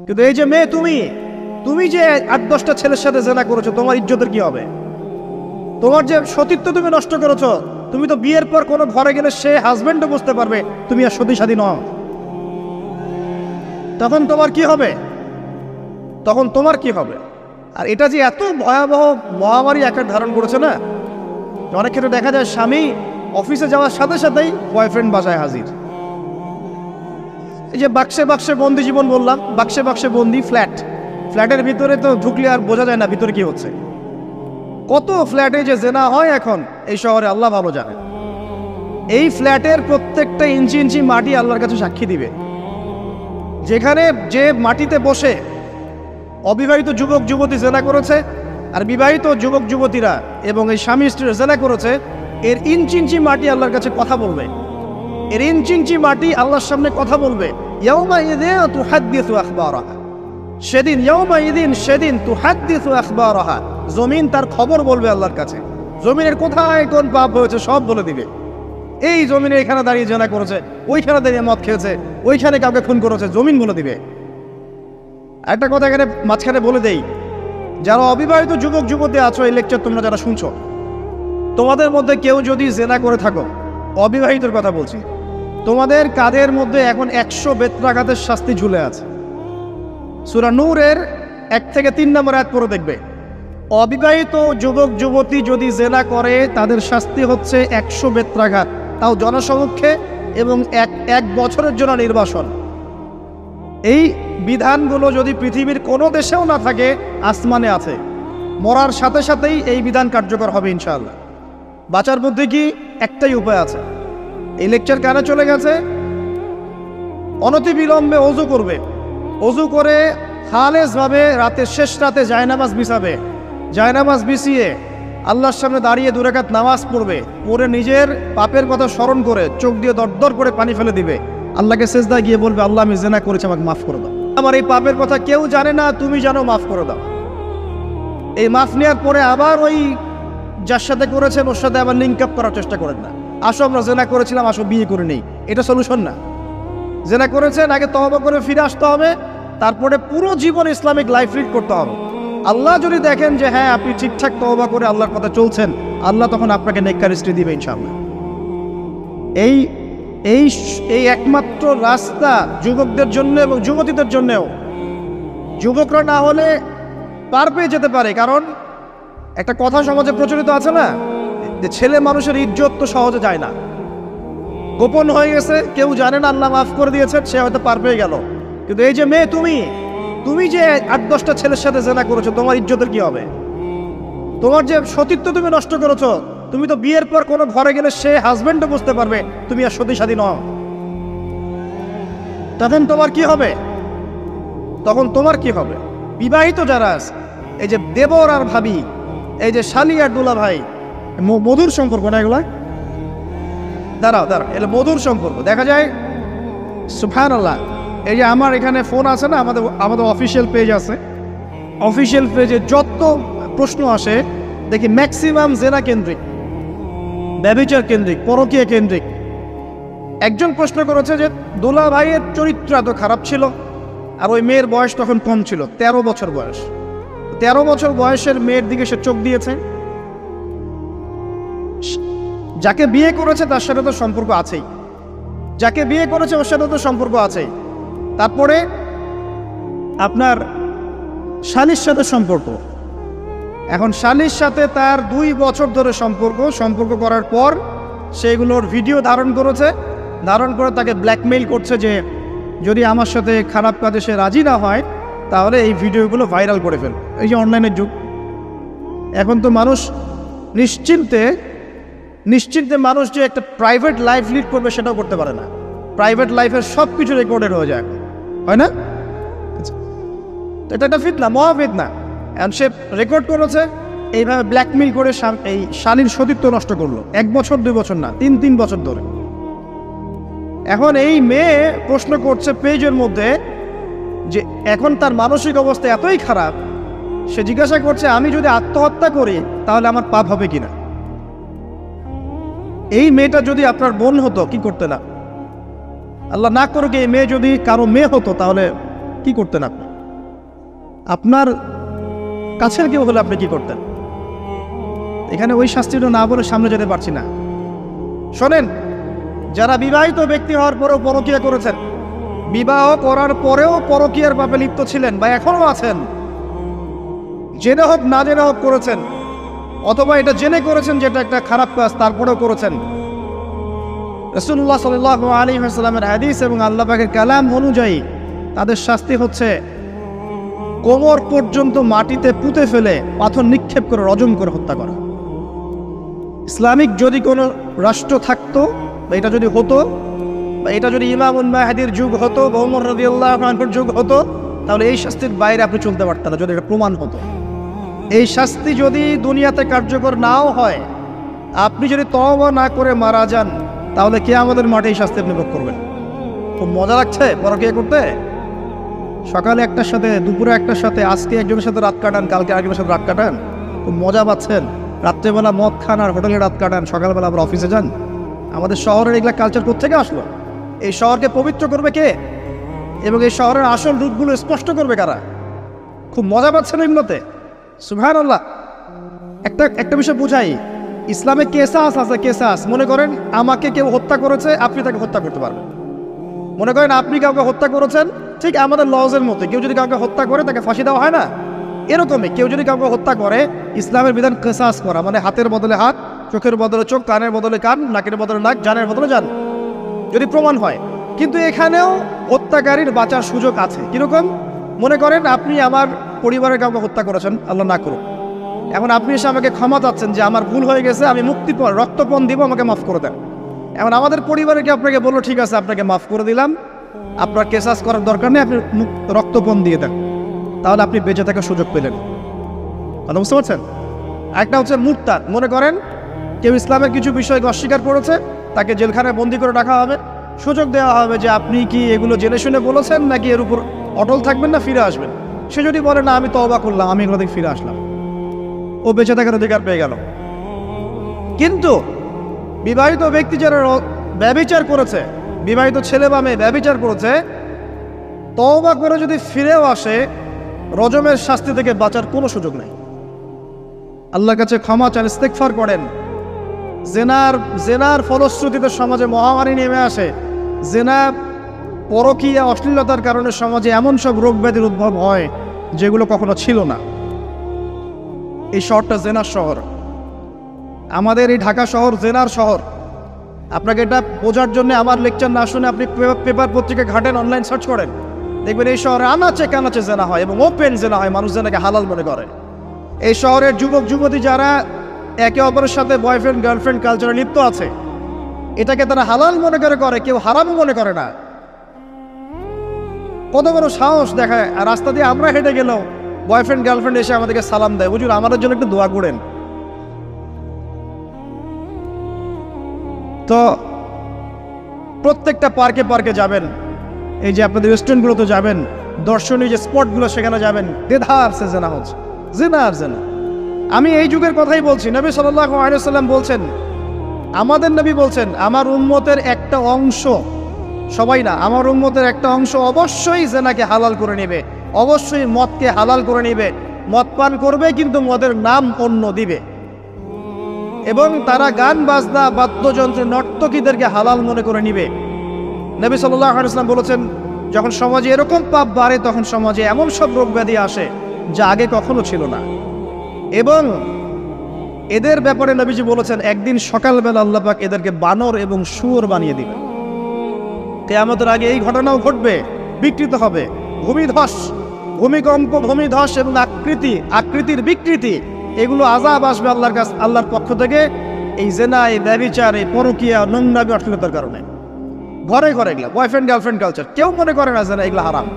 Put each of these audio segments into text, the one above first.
কিন্তু এই যে মেয়ে, তুমি যে 8-10টা ছেলের সাথে জেনা করেছো, তোমার ইজ্জতের কি হবে? তোমার যে সতীত্ব তুমি নষ্ট করেছো। তুমি তো বিয়ের পর কোনো ঘরে গেলে সে হাজবেন্ডও বুঝতে পারবে তুমি আর সতী সাথী নও। তখন তোমার কি হবে? আর এটা যে এত ভয়াবহ মহামারী আকার ধারণ করেছে না, অনেক ক্ষেত্রে দেখা যায় স্বামী অফিসে যাওয়ার সাথে সাথেই বয়ফ্রেন্ড বাসায় হাজির। এই যে বাক্সে বাক্সে বন্দি জীবন বললাম, বাক্সে বাক্সে বন্দি ফ্ল্যাটের ভিতরে তো ঢুকলে আর বোঝা যায় না ভিতরে কি হচ্ছে। কত ফ্ল্যাটে যে জেনা হয় এখন এই শহরে, আল্লাহ ভালো জানে। এই ফ্ল্যাটের প্রত্যেকটা ইঞ্চি ইঞ্চি মাটি আল্লাহর কাছে সাক্ষী দিবে। যেখানে যে মাটিতে বসে অবিবাহিত যুবক যুবতী জেনা করেছে আর বিবাহিত যুবক যুবতীরা এবং এই স্বামী স্ত্রী জেনা করেছে, এর ইঞ্চি ইঞ্চি মাটি আল্লাহর কাছে কথা বলবে। এর ইঞ্চি ইঞ্চি মাটি আল্লাহর সামনে কথা বলবে। ইয়াউমাইযিন তুহাদ্দিসু আখবারাহা, সেদিন তুহাদ্দিসু আখবারাহা, জমিন তার খবর বলবে আল্লাহর কাছে। জমিনের কোথায় কোন পাপ হয়েছে সব বলে দিবে। এই জমিনে এখানে দাঁড়িয়ে জেনা করেছে, ওইখানে দাঁড়িয়ে মদ খেয়েছে, ওইখানে কাউকে খুন করেছে, জমিন বলে দিবে। একটা কথা এখানে মাঝখানে বলে দেই, যারা অবিবাহিত যুবক যুবতী আছো, এই লেকচার তোমরা যারা শুনছো, তোমাদের মধ্যে কেউ যদি জেনা করে থাকো, অবিবাহিতর কথা বলছি, তোমাদের কাঁধের মধ্যে এখন 100 বেত্রাঘাতের শাস্তি ঝুলে আছে। সূরা নূরের 1 থেকে 3 নম্বর আয়াত পড়ে দেখবে, অবিবাহিত যুবক যুবতী যদি জেনা করে তাদের শাস্তি হচ্ছে 100 বেত্রাঘাত, তাও জনসমক্ষে, এবং এক বছরের জন্য নির্বাসন। এই বিধানগুলো যদি পৃথিবীর কোনো দেশেও না থাকে, আসমানে আছে। মরার সাথে সাথেই এই বিধান কার্যকর হবে ইনশাআল্লাহ। বাঁচার মধ্যে কি একটাই উপায় আছে। এই লেকচার কানে চলে গেছে, অনতিবিলম্বে ওযু করবে। ওযু করে খালেসভাবে রাতের শেষ রাতে জায়নামাজ বিছাবে। জায়নামাজ বিছিয়ে আল্লাহর সামনে দাঁড়িয়ে 2 রাকাত নামাজ পড়বে। পড়ে নিজের পাপের কথা স্মরণ করে চোখ দিয়ে দরদর করে পানি ফেলে দিবে। আল্লাহকে সেজদায় গিয়ে বলবে, আল্লাহ আমি জেনা করেছি, আমাকে মাফ করে দাও। আমার এই পাপের কথা কেউ জানে না, তুমি জানো, মাফ করে দাও। এই মাফ নেওয়ার পরে আবার ওই যার সাথে করেছেন ওর সাথে আবার লিঙ্ক আপ করার চেষ্টা করেন না। আসো আমরা জেনা করেছিলাম, আসো বিয়ে করে নেই, এটা সলিউশন না। জেনা করেছেন, আগে তওবা করে ফিরে আসতে হবে, তারপরে পুরো জীবন ইসলামিক লাইফ লিড করতে হবে। আল্লাহ যদি দেখেন যে হ্যাঁ আপনি ঠিকঠাক তওবা করে আল্লাহর কথা চলছেন, আল্লাহ তখন আপনাকে নেককার স্ত্রী দিবে ইনশাআল্লাহ। এই একমাত্র রাস্তা যুবকদের জন্য এবং যুবতীদের জন্যও। যুবকরা না হলে পার পেয়ে যেতে পারে, কারণ একটা কথা সমাজে প্রচলিত আছে না, যে ছেলে মানুষের ইজ্জত তো সহজে যায় না, গোপন হয়ে গেছে, কেউ জানে না, আল্লাহ মাফ করে দিয়েছে, সে হয়তো পার পেয়ে গেল। কিন্তু এই যে মেয়ে, তুমি যে 8-10টা ছেলের সাথে জেনা করেছো, তোমার ইজ্জতের কি হবে? তোমার যে সতীত্ব তুমি নষ্ট করেছো। তুমি তো বিয়ের পর কোনো ঘরে গেলে সে হাজবেন্ডও বুঝতে পারবে তুমি আর সতী সাথী নও। তখন তোমার কি হবে? বিবাহিত যারা আছে, এই যে দেবর আর ভাবি, এই যে শালি আর দুলা ভাই, মধুর সম্পর্ক না এগুলা? দাঁড়াও, এটা মধুর সম্পর্ক। দেখা যায় সুবহানাল্লাহ, এই যে আমার এখানে ফোন আছে না, আমাদের অফিসিয়াল পেজ আছে, অফিসিয়াল পেজে যত প্রশ্ন আসে দেখি ম্যাক্সিমাম জেনা কেন্দ্রিক, ব্যভিচার কেন্দ্রিক, পরকীয়া কেন্দ্রিক। একজন প্রশ্ন করেছে যে দোলা ভাইয়ের চরিত্র এত খারাপ ছিল, আর ওই মেয়ের বয়স তখন কম ছিল, 13 বছর বয়স। 13 বছর বয়সের মেয়ের দিকে সে চোখ দিয়েছে। যাকে বিয়ে করেছে তার সাথে তো সম্পর্ক আছেই, যাকে বিয়ে করেছে ওর সাথে তো সম্পর্ক আছেই। তারপরে আপনার শালীর সাথে সম্পর্ক। এখন শালীর সাথে তার 2 বছর ধরে সম্পর্ক করার পর সেগুলোর ভিডিও ধারণ করে তাকে ব্ল্যাকমেইল করছে যে যদি আমার সাথে খারাপ কাজে সে রাজি না হয় তাহলে এই ভিডিওগুলো ভাইরাল করে ফেল। এই যে অনলাইনের যুগ, এখন তো মানুষ নিশ্চিন্তে মানুষ যে একটা প্রাইভেট লাইফ লিড করবে সেটাও করতে পারে না। প্রাইভেট লাইফের সব কিছু রেকর্ডেড হয়ে যায়, হয় না? এটা একটা ফিতনা, মহাফিতনা। এখন সে রেকর্ড করেছে, এইভাবে ব্ল্যাকমেইল করে এই শালীর সতীত্ব নষ্ট করলো। 1 বছর 2 বছর না, 3 বছর ধরে। এখন এই মেয়ে প্রশ্ন করছে পেজের মধ্যে যে এখন তার মানসিক অবস্থা এতই খারাপ, সে জিজ্ঞাসা করছে আমি যদি আত্মহত্যা করি তাহলে আমার পাপ হবে কিনা। এই মেয়েটা যদি আপনার বোন হতো কি করতেন? আল্লাহ না করুক এই মেয়ে যদি কারো মেয়ে হতো তাহলে কি করতেন আপনি? আপনার কাছের কেউ হলে আপনি কি করতেন? এখানে ওই শাস্তিটা না বলে সামনে যেতে পারছি না। শোনেন, যারা বিবাহিত ব্যক্তি হওয়ার পরেও পরকীয়া করেছেন, বিবাহ করার পরেও পরকীয়ার পাপে লিপ্ত ছিলেন বা এখনো আছেন, জেনে হোক না জেনে হোক করেছেন, অথবা এটা জেনে করেছেন যেটা একটা খারাপ কাজ তারপরেও করেছেন, রাসূলুল্লাহ সাল্লাল্লাহু আলাইহি ওয়াসাল্লামের হাদিস এবং আল্লাহ পাকের কালাম অনুযায়ী তাদের শাস্তি হচ্ছে কোমর পর্যন্ত মাটিতে পুঁতে ফেলে পাথর নিক্ষেপ করে রজম করে হত্যা করা। ইসলামিক যদি কোনো রাষ্ট্র থাকতো বা এটা যদি হতো, বা এটা যদি ইমামুল মাহদির যুগ হতো বা ওমর রাদিয়াল্লাহু আনহুর যুগ হতো, তাহলে এই শাস্তির বাইরে আপনি চলতে পারতেন না যদি এটা প্রমাণ হতো। এই শাস্তি যদি দুনিয়াতে কার্যকর নাও হয়, আপনি যদি তওবা না করে মারা যান, তাহলে কিয়ামতের মাঠে এই শাস্তি আপনি ভোগ করবেন। খুব মজা লাগছে পরকীয়া করতে। সকালে একটার সাথে, দুপুরে একটার সাথে, আজকে একজনের সাথে রাত কাটান, কালকে আরেকজনের সাথে রাত কাটান, খুব মজা পাচ্ছেন। রাত্রেবেলা মদ খান আর হোটেলে রাত কাটান, সকালবেলা আবার অফিসে যান। আমাদের শহরের এগুলা কালচার কোত্থেকে আসলো? এই শহরকে পবিত্র করবে কে এবং এই শহরের আসল রূপগুলো স্পষ্ট করবে কারা? খুব মজা পাচ্ছেন এগুলোতে। সুবহানাল্লাহ। একটা বিষয় বুঝাই, ইসলামে কেসাস আছে, কেসাস। মনে করেন আমাকে কেউ হত্যা করেছে, আপনি তাকে হত্যা করতে পারবেন। মনে করেন আপনি কাউকে হত্যা করেছেন, ঠিক আমাদের লজের মতো কেউ যদি কাউকে হত্যা করে তাকে ফাঁসি দেওয়া হয় না, এরকমই কেউ যদি কাউকে হত্যা করে, ইসলামের বিধান কেসাস করা, মানে হাতের বদলে হাত, চোখের বদলে চোখ, কানের বদলে কান, নাকের বদলে নাক, জানের বদলে জান, যদি প্রমাণ হয়। কিন্তু এখানেও হত্যাকারীর বাঁচার সুযোগ আছে। কিরকম? মনে করেন আপনি আমার পরিবারের কাউকে হত্যা করেছেন, আল্লাহ না করুক। এখন আপনি এসে আমাকে ক্ষমা চাচ্ছেন যে আমার ভুল হয়ে গেছে, আমি মুক্তিপণ, রক্তপণ দিব, আমাকে মাফ করে দেন। এখন আমাদের পরিবারকে আপনাকে বললো ঠিক আছে আপনাকে মাফ করে দিলাম, আপনার কেসাস করার দরকার নেই, আপনি রক্তপণ দিয়ে দেন, তাহলে আপনি বেঁচে থাকার সুযোগ পেলেন। কথা বুঝতে পারছেন? একটা হচ্ছে মুরতাদ। মনে করেন কেউ ইসলামের কিছু বিষয়কে অস্বীকার করেছে, তাকে জেলখানায় বন্দি করে রাখা হবে, সুযোগ দেওয়া হবে যে আপনি কি এগুলো জেনে শুনে বলেছেন নাকি এর উপর অটল থাকবেন না ফিরে আসবেন। সে যদি বলে না আমি তওবা করলাম, আমি এগুলো থেকে ফিরে আসলাম, ও বেঁচে থাকার অধিকার পেয়ে গেল। কিন্তু বিবাহিত ব্যক্তি যারা ব্যভিচার করেছে, বিবাহিত ছেলে বা মেয়ে ব্যভিচার করেছে, তওবা করে যদি ফিরেও আসে, রজমের শাস্তি থেকে বাঁচার কোনো সুযোগ নেই। আল্লাহর কাছে ক্ষমা চান, ইস্তেগফার করেন। জেনার ফলশ্রুতিতে সমাজে মহামারী নেমে আসে। জেনা, পরকীয়া, অশ্লীলতার কারণে সমাজে এমন সব রোগ ব্যাধির উদ্ভব হয় যেগুলো কখনো ছিল না। এই শহরটা জেনার শহর। আমাদের এই ঢাকা শহর জেনার শহর। আপনাকে এটা বোঝার জন্য আমার লেকচার না শুনে আপনি পেপার পত্রিকা ঘাটেন, অনলাইন সার্চ করেন, দেখবেন এই শহরে আনাচে কানাচে জেনা হয় এবং ওপেন জেনা হয়। মানুষ জেনাকে হালাল মনে করে। এই শহরের যুবক যুবতী যারা একে অপরের সাথে বয়ফ্রেন্ড গার্লফ্রেন্ড কালচারে লিপ্ত আছে, এটাকে তারা হালাল মনে করে, কেউ হারাম মনে করে না। কত বড় সাহস দেখায়। আর রাস্তা দিয়ে আমরা হেঁটে গেলেও বয়ফ্রেন্ড গার্লফ্রেন্ড এসে আমাদেরকে সালাম দেয়, বুঝুন আমাদের জন্য একটু দোয়া করেন। তো প্রত্যেকটা পার্কে পার্কে যাবেন, এই যে আপনাদের রেস্টুরেন্টগুলোতে যাবেন, দর্শনীয় যে স্পটগুলো সেখানে যাবেন, দেধার সে জেনা হচ্ছে, জেনা আর জেনা। আমি এই যুগের কথাই বলছি। নবী সাল্লাল্লাহু আলাইহি ওয়াসাল্লাম বলছেন, আমাদের নবী বলছেন, আমার উম্মতের একটা অংশ, সবাই না, আমার উম্মতের একটা অংশ অবশ্যই জেনাকে হালাল করে নেবে, অবশ্যই মদকে হালাল করে নেবে, মদ পান করবে কিন্তু মদের নাম অন্য দিবে, এবং তারা গান বাজনা বাদ্যযন্ত্র নর্তকীদেরকে হালাল মনে করে নিবে। নবী সাল্লাল্লাহু আলাইহি ওয়াসাল্লাম বলেছেন, যখন সমাজে এরকম পাপ বাড়ে তখন সমাজে এমন সব রোগ ব্যাধি আসে যা আগে কখনো ছিল না। এবং এদের ব্যাপারে নবীজি বলেছেন, একদিন সকালবেলা আল্লাহ পাক এদেরকে বানর এবং শুয়োর বানিয়ে দিবেন। কিয়ামতের আগে এই ঘটনাও ঘটবে, বিকৃত হবে। ভূমিধস, ভূমিকম্প, ভূমিধস এবং আকৃতির বিকৃতি, এগুলো আযাব আসবে আল্লাহর কাছে, আল্লাহর পক্ষ থেকে, এই জেনা, এই ব্যভিচার, এই পরকীয়া, নোংরামি, অশ্লীলতার কারণে। ঘরে ঘরে এগুলা বয়ফ্রেন্ড গার্লফ্রেন্ড কালচার। কেউ মনে করে না যে এগুলো হারাম,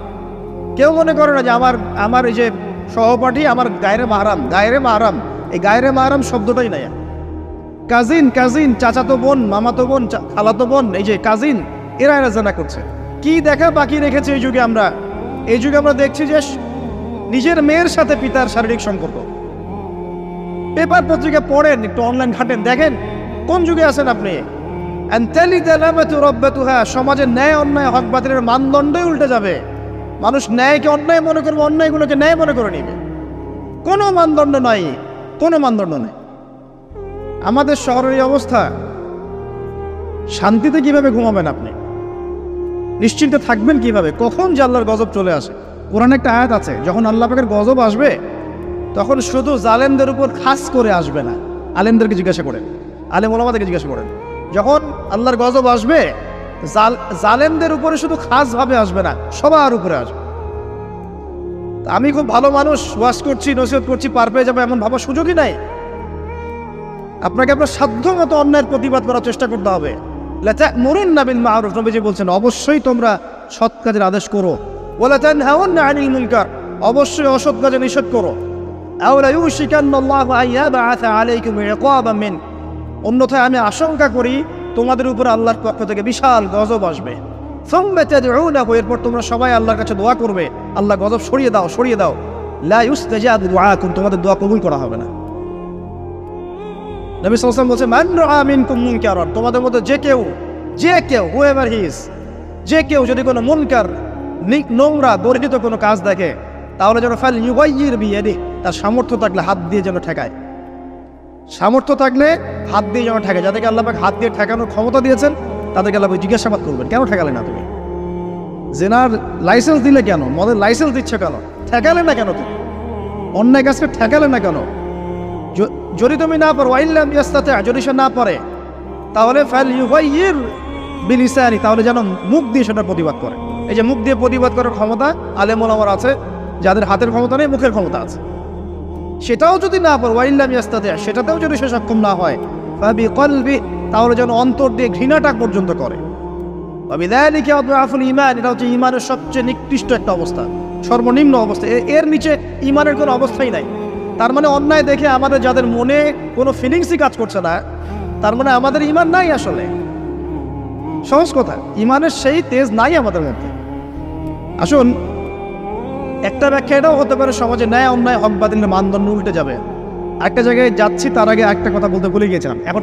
কেউ মনে করে না যে আমার এই যে সহপাঠী আমার গায়রে মাহরাম। এই গায়রে মাহরাম শব্দটাই নাই। কাজিন, চাচাতো বোন, মামাতো বোন, খালাতো বোন, এই যে কাজিন, এরা জেনা করছে। কি দেখা বাকি রেখেছে এই যুগে আমরা? এই যুগে আমরা দেখছি যে নিজের মেয়ের সাথে পিতার শারীরিক সম্পর্ক। পেপার পত্রিকা পড়েন, একটু অনলাইন ঘাটেন, দেখেন কোন যুগে আছেন আপনি। সমাজের ন্যায় অন্যায় হক বাতিলের মানদণ্ডই উল্টে যাবে। মানুষ ন্যায়কে অন্যায় মনে করবে, অন্যায়গুলোকে ন্যায় মনে করে নিবে। কোনো মানদণ্ড নাই, কোনো মানদণ্ড নেই। আমাদের শহরের এই অবস্থা, শান্তিতে কিভাবে ঘুমাবেন আপনি? নিশ্চিন্তে থাকবেন কিভাবে? কখন যে আল্লাহর গজব চলে আসে। কোরআনে একটা আয়াত আছে, যখন আল্লাহ পাকের গজব আসবে তখন শুধু জালেমদের উপর খাস করে আসবে না। আলেমদেরকে জিজ্ঞাসা করেন, আলেম ওলামাদেরকে জিজ্ঞাসা করেন, যখন আল্লাহর গজব আসবে জালেমদের উপরে শুধু খাসভাবে আসবে না, সবার উপরে আসবে। আমি খুব ভালো মানুষ, ওয়াজ করছি, নসিহত করছি, পার পেয়ে যাবো এমন ভাবার সুযোগই নাই। আপনাকে আপনার সাধ্য মতো অন্যায়ের প্রতিবাদ করার চেষ্টা করতে হবে। লাতা'মুরুন্না বিল মা'রুফ, নবীজি বলছেন অবশ্যই তোমরা সৎ কাজের আদেশ করো। ওয়ালা তানহাউন্না আনিল মুনকার, অবশ্যই অসৎ কাজে নিষেধ করো। আও লা ইউশিকান্নাল্লাহু আন ইয়াবআসা আলাইকুম ইকাবাম মিন, অন্যথায় আমি আশঙ্কা করি তোমাদের উপরে আল্লাহর পক্ষ থেকে বিশাল গজব আসবে। সুম্মা তাদউনাহু, এরপর তোমরা সবাই আল্লাহর কাছে দোয়া করবে, আল্লাহ গজব সরিয়ে দাও, সরিয়ে দাও। লা ইউস্তাজাবু দুআকুম, তোমাদের দোয়া কবুল করা হবে না। নবী সাল্লাল্লাহু আলাইহি ওয়াসাল্লাম বলেছে, মান রাআ মিনকুম মুনকারান, তোমাদের মধ্যে যে কেউ হুএভার হি ইজ, যে কেউ যদি কোনো মুনকার, নোংরা বর্জিত কোনো কাজ দেখে, তাহলে যেন ফাল ইউগাইয়ির বিয়াদিহি, তার সামর্থ্য থাকলে হাত দিয়ে যেন ঠেকায়। সামর্থ্য থাকলে হাত দিয়ে যেন ঠেকায়। যাদেরকে আল্লাহ পাক হাত দিয়ে ঠেকানোর ক্ষমতা দিয়েছেন তাদেরকে আল্লাহ পাক জিজ্ঞাসাবাদ করবেন, কেন ঠেকালে না তুমি? জেনার লাইসেন্স দিলে কেন? মদের লাইসেন্স দিচ্ছে কেন? ঠেকালে না কেন তুমি? অন্যায় কাজকে ঠেকালে না কেন? যদি তুমি না পারো, ওয়াইল্লাম ইয়াস্তাতি, যদি সে না পারে, তাহলে ফাল ইউগাইয়ির বিলিসানি, তাহলে যেন মুখ দিয়ে সেটা প্রতিবাদ করে। এই যে মুখ দিয়ে প্রতিবাদ করার ক্ষমতা আলেম ওলামার আছে, যাদের হাতের ক্ষমতা নেই, মুখের ক্ষমতা আছে। সেটাও যদি না পারো, ওয়াইল্লাম ইয়াস্তাতি, সেটাতেও যদি সে সক্ষম না হয়, ফাবিকলবি, তাহলে যেন অন্তর দিয়ে ঘৃণাটা পর্যন্ত করে। ওয়াবিযালিকা আদআফুল ঈমান, এটা হচ্ছে ঈমানের সবচেয়ে নিকৃষ্ট একটা অবস্থা, সর্বনিম্ন অবস্থা। এর নিচে ঈমানের কোনো অবস্থাই নাই। তার মানে অন্যায় দেখে আমাদের যাদের মনে কোনো ফিলিংসই কাজ করছে না, তার মানে আমাদের ঈমান নাই। আসলে সহজ কথা, ঈমানের সেই তেজ নাই আমাদের মধ্যে। আসুন, একটা ব্যাখ্যা এটাও হতে পারে সমাজে ন্যায় অন্যায় হক বাতিলের মানদণ্ড উল্টে যাবে। একটা জায়গায় যাচ্ছি, তার আগে একটা কথা বলতে ভুলে গিয়েছিলাম। এখন